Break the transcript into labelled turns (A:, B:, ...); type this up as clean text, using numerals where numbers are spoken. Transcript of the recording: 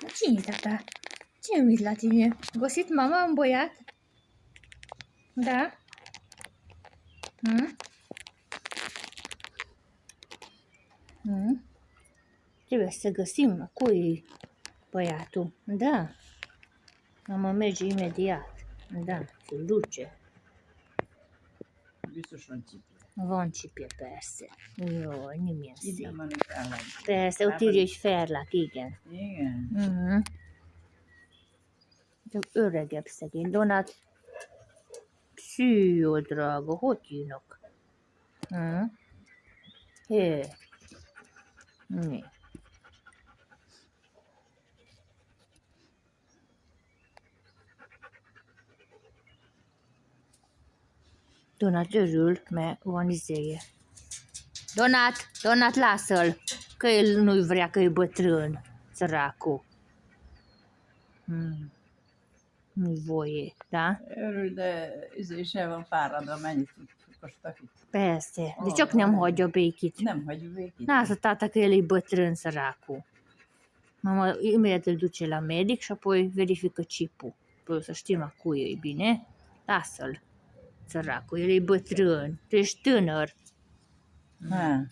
A: Cine-i tata? Cine uit la tine? Găsit mama un băiat? Da? Trebuie să găsim cui băiatul. Da. Mama merge imediat. Da, se duce. Va începe persze. Jó, nimilyen szép. Persze, ott írja, hogy Ferlák, igen.
B: Igen.
A: De öregebb szegény. Donát, szű, drága, hogy jönök? Hé. Mi? Donát örül, mert van izéje. Donát, lasă-l, că el nu vrea, că e bătrân, săracul. Nu-i voie, da?
B: Örül, de is el van fáradva, mennyit kostak itt.
A: Persze, de csak nem hagyja békit.
B: Nem hagyjuk békét.
A: Lasă tata că el e bătrân, săracul. Mama imediat îl duce la medic și apoi verifică chipul. Păi să știm a cui e bine. Lasă-l, săracul, el e bătrân, tu ești tânăr.
B: Ha.